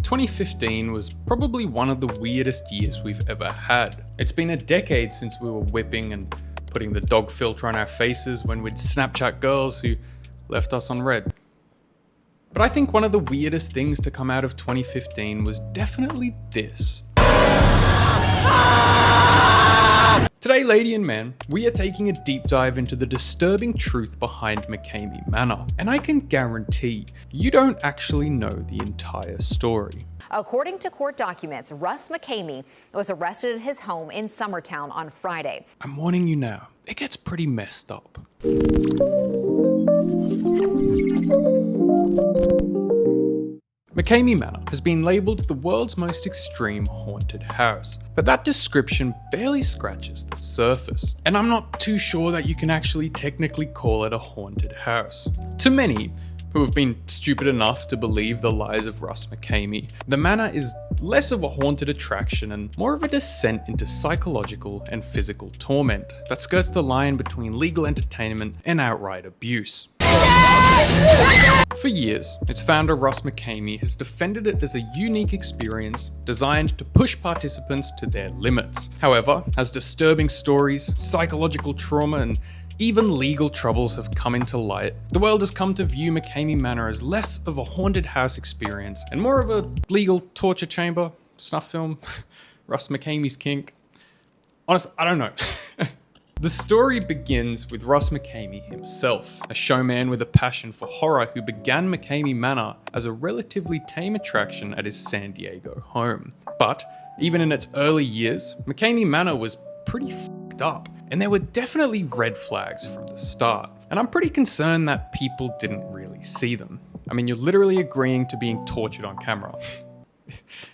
2015 was probably one of the weirdest years we've ever had. It's been a decade since we were whipping and putting the dog filter on our faces when we'd Snapchat girls who left us on red. But I think one of the weirdest things to come out of 2015 was definitely this. Today, lady and man, we are taking a deep dive into the disturbing truth behind Mckamey Manor, and I can guarantee you don't actually know the entire story. According to court documents, Russ Mckamey was arrested at his home in Summertown on Friday. I'm warning you now, it gets pretty messed up. Mckamey Manor has been labelled the world's most extreme haunted house, but that description barely scratches the surface, and I'm not too sure that you can actually technically call it a haunted house. To many, who have been stupid enough to believe the lies of Russ Mckamey, the manor is less of a haunted attraction and more of a descent into psychological and physical torment that skirts the line between legal entertainment and outright abuse. For years, its founder Russ Mckamey has defended it as a unique experience designed to push participants to their limits. However, as disturbing stories, psychological trauma, and even legal troubles have come into light, the world has come to view Mckamey Manor as less of a haunted house experience and more of a legal torture chamber, snuff film, Russ Mckamey's kink. Honestly, I don't know. The story begins with Russ Mckamey himself, a showman with a passion for horror who began Mckamey Manor as a relatively tame attraction at his San Diego home. But even in its early years, Mckamey Manor was pretty fucked up, and there were definitely red flags from the start. And I'm pretty concerned that people didn't really see them. I mean, you're literally agreeing to being tortured on camera.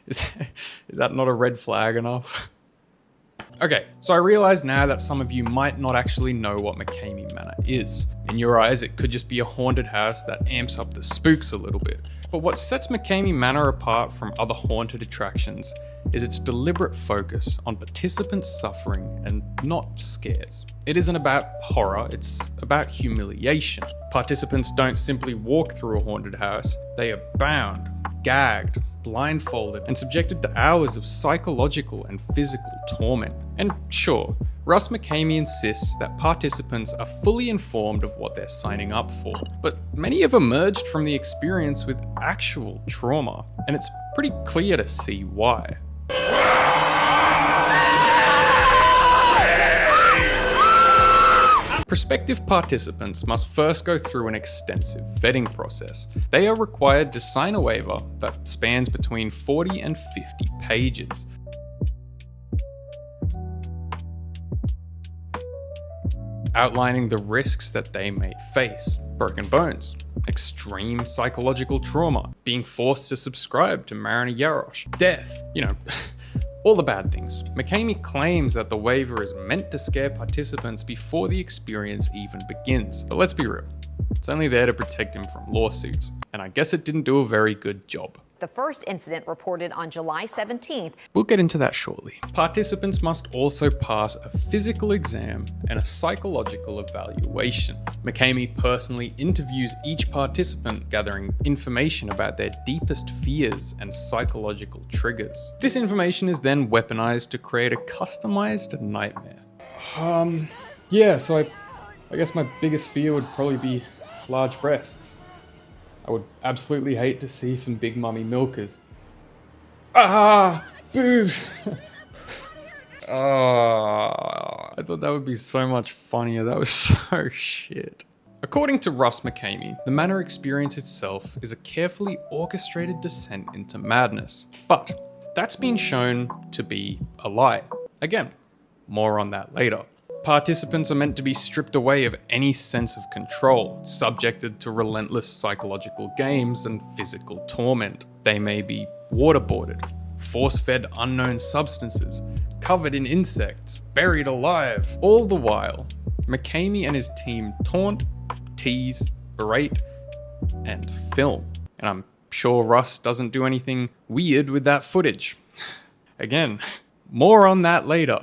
Is that not a red flag enough? Okay, so I realize now that some of you might not actually know what Mckamey Manor is. In your eyes, it could just be a haunted house that amps up the spooks a little bit. But what sets Mckamey Manor apart from other haunted attractions is its deliberate focus on participants suffering and not scares. It isn't about horror, it's about humiliation. Participants don't simply walk through a haunted house, they are bound, gagged, blindfolded, and subjected to hours of psychological and physical torment. And sure, Russ Mckamey insists that participants are fully informed of what they're signing up for, but many have emerged from the experience with actual trauma, and it's pretty clear to see why. Prospective participants must first go through an extensive vetting process. They are required to sign a waiver that spans between 40 and 50 pages. Outlining the risks that they may face: broken bones, extreme psychological trauma, being forced to subscribe to Jaros, death, all the bad things. Mckamey claims that the waiver is meant to scare participants before the experience even begins. But let's be real, it's only there to protect him from lawsuits, and I guess it didn't do a very good job. The first incident reported on July 17th. We'll get into that shortly. Participants must also pass a physical exam and a psychological evaluation. Mckamey personally interviews each participant, gathering information about their deepest fears and psychological triggers. This information is then weaponized to create a customized nightmare. So I guess my biggest fear would probably be large breasts. I would absolutely hate to see some big mummy milkers. Boobs! I thought that would be so much funnier. That was so shit. According to Russ Mckamey, the manor experience itself is a carefully orchestrated descent into madness. But that's been shown to be a lie. Again, more on that later. Participants are meant to be stripped away of any sense of control, subjected to relentless psychological games and physical torment. They may be waterboarded, force-fed unknown substances, covered in insects, buried alive. All the while, Mckamey and his team taunt, tease, berate, and film. And I'm sure Russ doesn't do anything weird with that footage. Again, more on that later.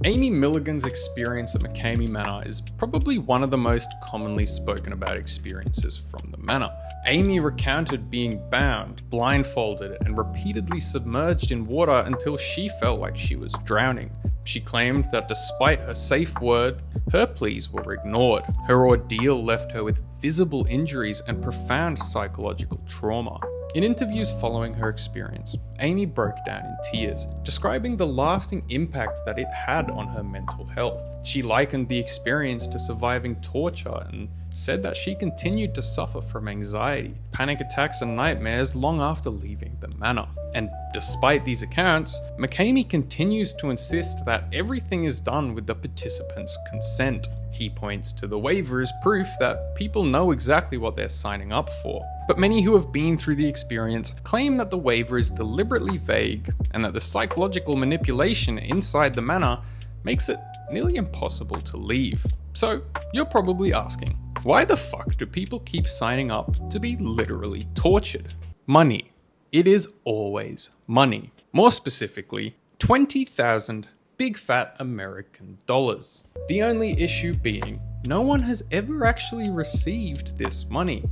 Amy Milligan's experience at Mckamey Manor is probably one of the most commonly spoken about experiences from the manor. Amy recounted being bound, blindfolded, and repeatedly submerged in water until she felt like she was drowning. She claimed that despite her safe word, her pleas were ignored. Her ordeal left her with visible injuries and profound psychological trauma. In interviews following her experience, Amy broke down in tears, describing the lasting impact that it had on her mental health. She likened the experience to surviving torture and said that she continued to suffer from anxiety, panic attacks, and nightmares long after leaving the manor. And despite these accounts, Mckamey continues to insist that everything is done with the participants' consent. He points to the waiver as proof that people know exactly what they're signing up for. But many who have been through the experience claim that the waiver is deliberately vague and that the psychological manipulation inside the manor makes it nearly impossible to leave. So, you're probably asking, why the fuck do people keep signing up to be literally tortured? Money. It is always money. More specifically, 20,000 big fat American dollars. The only issue being, no one has ever actually received this money.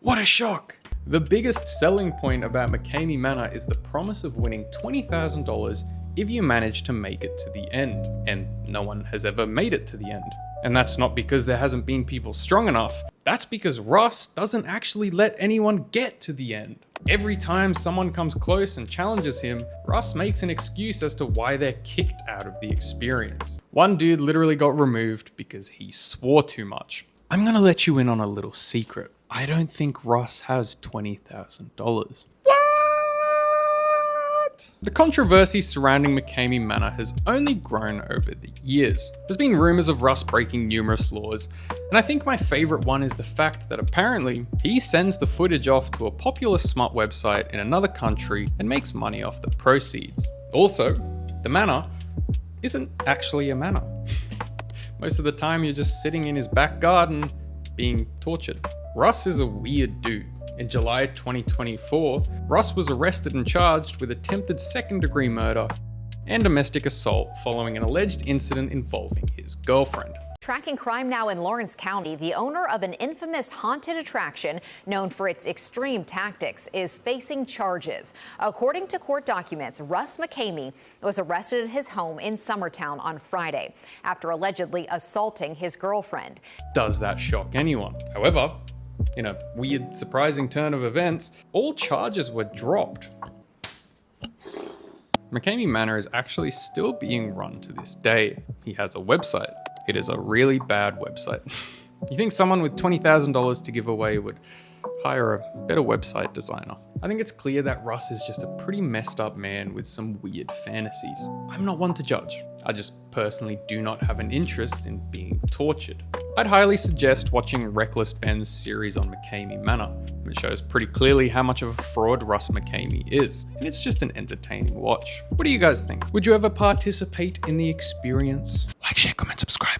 What a shock! The biggest selling point about Mckamey Manor is the promise of winning $20,000 if you manage to make it to the end, and no one has ever made it to the end. And that's not because there hasn't been people strong enough, that's because Russ doesn't actually let anyone get to the end. Every time someone comes close and challenges him, Russ makes an excuse as to why they're kicked out of the experience. One dude literally got removed because he swore too much. I'm gonna let you in on a little secret. I don't think Russ has $20,000. The controversy surrounding Mckamey Manor has only grown over the years. There's been rumours of Russ breaking numerous laws, and I think my favourite one is the fact that apparently he sends the footage off to a popular smut website in another country and makes money off the proceeds. Also, the manor isn't actually a manor. Most of the time you're just sitting in his back garden being tortured. Russ is a weird dude. In July 2024, Russ was arrested and charged with attempted second-degree murder and domestic assault following an alleged incident involving his girlfriend. Tracking crime now in Lawrence County, the owner of an infamous haunted attraction known for its extreme tactics is facing charges. According to court documents, Russ Mckamey was arrested at his home in Summertown on Friday after allegedly assaulting his girlfriend. Does that shock anyone? However, in a weird, surprising turn of events, all charges were dropped. Mckamey Manor is actually still being run to this day. He has a website. It is a really bad website. You think someone with $20,000 to give away would hire a better website designer? I think it's clear that Russ is just a pretty messed up man with some weird fantasies. I'm not one to judge. I just personally do not have an interest in being tortured. I'd highly suggest watching Reckless Ben's series on Mckamey Manor. It shows pretty clearly how much of a fraud Russ Mckamey is, and it's just an entertaining watch. What do you guys think? Would you ever participate in the experience? Like, share, comment, subscribe.